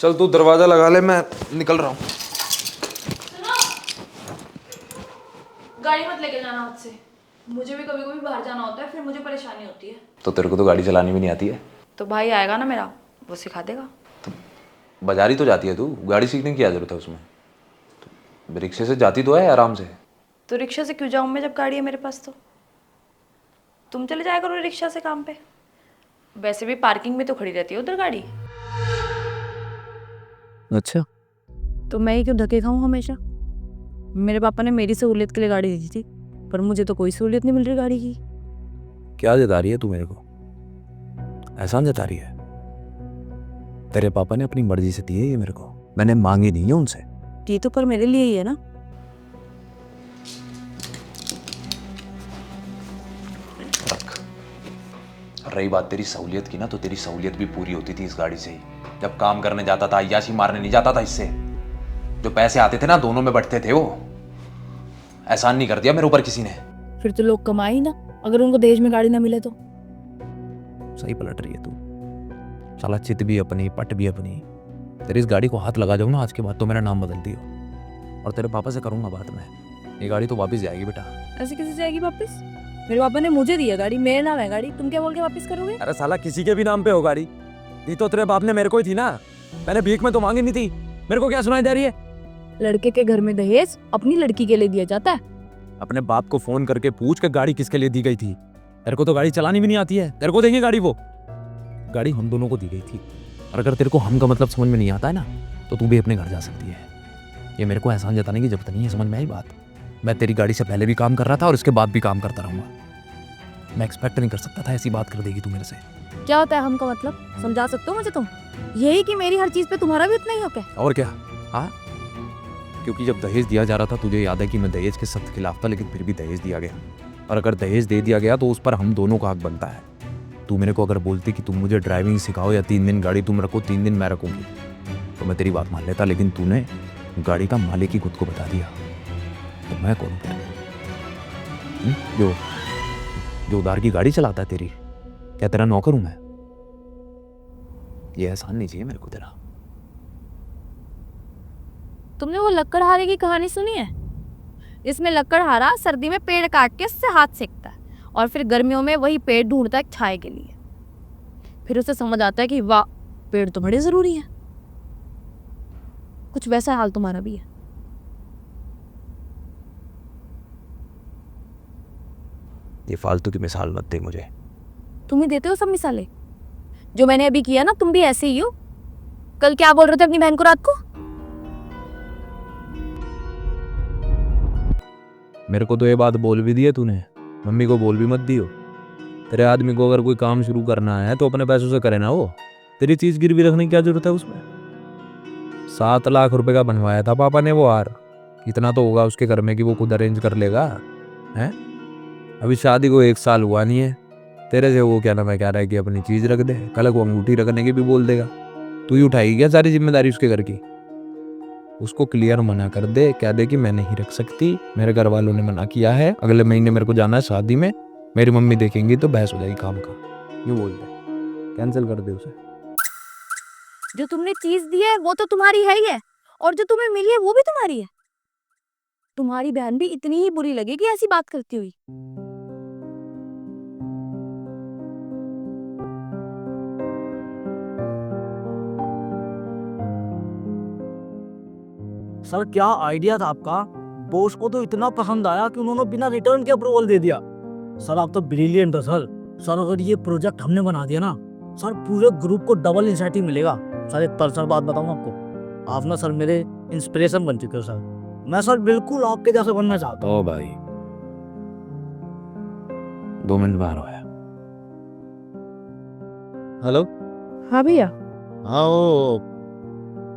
चल तू दरवाजा लगा ले, मैं निकल रहा हूँ। सुनो, गाड़ी मत लेके जाना हाथ से। मुझे भी कभी कभी बाहर जाना होता है, फिर मुझे परेशानी होती है। तो तेरे को तो गाड़ी चलानी भी नहीं आती है। तो भाई आएगा ना मेरा, वो सिखा देगा। बाजारी तो जाती है तू, गाड़ी सीखने की क्या जरूरत है उसमें। तो रिक्शे से जाती तो है आराम से। तो रिक्शा से क्यों जाऊँ मैं जब गाड़ी है मेरे पास। तो तुम चले जाया करो रिक्शा से काम पे। वैसे भी पार्किंग में तो खड़ी रहती है उधर गाड़ी। अच्छा, तो मैं ही क्यों धक्के खाऊं हमेशा। मेरे पापा ने मेरी सहूलियत के लिए गाड़ी दी थी, पर मुझे तो कोई सहूलियत नहीं मिल रही गाड़ी की। क्या जता रही है तू मेरे को? एहसान जता रही है? तेरे पापा ने अपनी मर्जी से दी है ये मेरे को, मैंने मांगी नहीं है उनसे। ये तो पर मेरे लिए ही है ना। रख। रही बात तेरी सहूलियत की ना, तो तेरी सहूलियत भी पूरी होती थी इस गाड़ी से ही। जब काम करने जाता था, अय्याशी मारने नहीं जाता था इससे। जो पैसे आते थे ना, दोनों में बंटते थे वो। एहसान नहीं कर दिया मेरे ऊपर किसी ने। फिर तो लोग कमाए ही ना, अगर उनको दहेज में गाड़ी ना मिले तो। सही पलट रही है तू। साला चित भी अपनी, पट भी अपनी। तेरी इस गाड़ी को हाथ लगा जाऊँ ना आज के बाद, तो मेरा नाम बदल दियो। और तेरे पापा से करूँगा बात मैं। ये गाड़ी तो वापस जाएगी बेटा। ऐसे कैसे जाएगी वापस? मेरे पापा ने मुझे दिया गाड़ी, मेरे नाम है गाड़ी, तुम क्या बोल के वापस करोगे? अरे साला किसी के भी नाम पे हो गाड़ी, दी तो तेरे बाप ने मेरे को ही थी ना। मैंने भीख में तो मांगी नहीं थी। मेरे को क्या सुनाई दे रही है? लड़के के घर में दहेज अपनी लड़की के लिए दिया जाता है। अपने बाप को फोन करके पूछ के गाड़ी किसके लिए दी गई थी। तेरे को तो गाड़ी चलानी भी नहीं आती है, तेरे को देंगे गाड़ी? वो गाड़ी हम दोनों को दी गई थी। और अगर तेरे को हम का मतलब समझ में नहीं आता है ना, तो तू भी अपने घर जा सकती है। ये मेरे को एहसान जताने की जरूरत नहीं है, समझ में आई बात? मैं तेरी गाड़ी से पहले भी काम कर रहा था और इसके बाद भी काम करता रहूंगा। मैं एक्सपेक्ट नहीं कर सकता था ऐसी बात कर देगी तू मेरे से। क्या होता है हम का मतलब, समझा सकते हो मुझे तुम? यही कि मेरी हर चीज पे तुम्हारा भी उतना ही हक है। और क्या? हाँ, क्योंकि जब दहेज दिया जा रहा था, तुझे याद है कि मैं दहेज के सख्त खिलाफ था, लेकिन फिर भी दहेज दिया गया। और अगर दहेज दे दिया गया तो उस पर हम दोनों का हक बनता है। तू मेरे को अगर बोलती कि तुम मुझे ड्राइविंग सिखाओ या 3 दिन गाड़ी तुम रखो, 3 दिन मैं रखूंगी, तो मैं तेरी बात मान लेता। लेकिन तूने गाड़ी का मालिक ही खुद को बता दिया, तो मैं कौन फिर? जो उधार की गाड़ी चलाता है तेरी, क्या तेरा नौकर हूं मैं? ये एहसान नहीं चाहिए मेरे को तेरा। तुमने वो लकड़हारे की कहानी सुनी है? इसमें लकड़हारा सर्दी में पेड़ काट के उससे हाथ सेकता है और फिर गर्मियों में वही पेड़ ढूंढता है छाए के लिए। फिर उसे समझ आता है कि वाह, पेड़ तो बड़े जरूरी हैं। कुछ वैसा हाल तुम्हारा भी है। ये फालतू की मिसाल मत दे मुझे। तुम ही देते हो सब मिसालें। जो मैंने अभी किया ना, तुम भी ऐसे ही हो। कल क्या बोल रहे थे अपनी बहन को रात को? मेरे को तो ये बात बोल भी दी है तूने, मम्मी को बोल भी मत दियो। तेरे आदमी को अगर कोई काम शुरू करना है तो अपने पैसों से करे ना। वो तेरी चीज गिरवी रखने की क्या जरूरत है उसमें? 7 लाख रुपए का बनवाया था पापा ने वो हार। इतना तो होगा उसके घर में कि वो खुद अरेंज कर लेगा। हैं? अभी शादी को 1 साल हुआ नहीं है, तेरे से वो क्या नाम है कह रहा है कि अपनी चीज रख दे। कल को अंगूठी रखने की भी बोल देगा। तू ही उठाएगी क्या सारी जिम्मेदारी उसके घर की? उसको क्लियर मना कर दे, कह दे कि मैं नहीं रख सकती, मेरे घर वालों ने मना किया है, अगले महीने मेरे को जाना है शादी में, मेरी मम्मी देखेंगी तो बहस हो जाएगी काम का। यूँ बोल दे, कैंसिल कर दे उसे। जो तुमने चीज दी है वो तो तुम्हारी है ही है, और जो तुम्हें मिली है वो भी तुम्हारी है। तुम्हारी बहन भी इतनी ही बुरी लगेगी ऐसी बात करती हुई। सर क्या आइडिया था आपका। बॉस को तो इतना पसंद आया कि उन्होंने बिना रिटर्न के अप्रूवल दे दिया। सर आप तो ब्रिलियंट हो सर। सर अगर ये प्रोजेक्ट हमने बना दिया ना, सर पूरे ग्रुप को डबल इंसेंटिव मिलेगा। सर एक पर्सनल बात बताऊं आपको, आप ना सर मेरे इंस्पिरेशन बन चुके हो सर। मैं सर बिल्कुल आपके जैसे बनना चाहता हूँ। ओ भाई, 2 मिनट बाहर आया। हेलो। हाँ भैया। हाँ, वो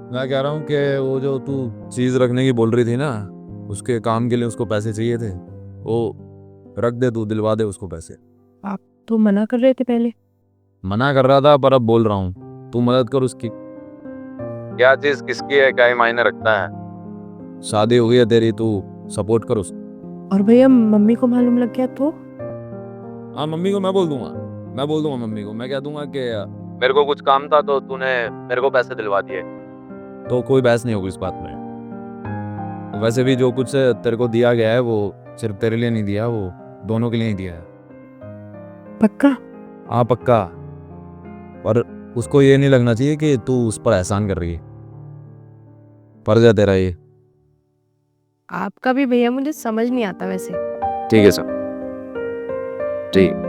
मैं कह रहा हूँ कि वो जो तू चीज रखने की बोल रही थी ना, उसके काम के लिए उसको पैसे चाहिए थे। वो रख दे, तू दिलवा दे उसको पैसे। आप तो मना कर रहे थे पहले। मना कर रहा था पर अब बोल रहा हूँ, तू मदद कर उसकी। क्या चीज किसकी है क्या ही मायने रखता है। शादी हो गई है तेरी, तू सपोर्ट कर उसको। और भैया मम्मी को मालूम लग गया तो? हाँ, मम्मी को मैं बोल दूंगा। मैं बोल दूंगा मम्मी को, मैं कह दूंगा कि मेरे को कुछ काम था तो तूने मेरे को पैसे दिलवा दिए। तो कोई बहस नहीं होगी इस बात में। वैसे भी जो कुछ तेरे को दिया गया है वो सिर्फ तेरे लिए नहीं दिया, वो दोनों के लिए ही दिया है। पक्का? हाँ पक्का। पर उसको ये नहीं लगना चाहिए कि तू उस पर एहसान कर रही है। पर जा तेरा ये। आपका भी भैया मुझे समझ नहीं आता वैसे। ठीक है सर, ठीक।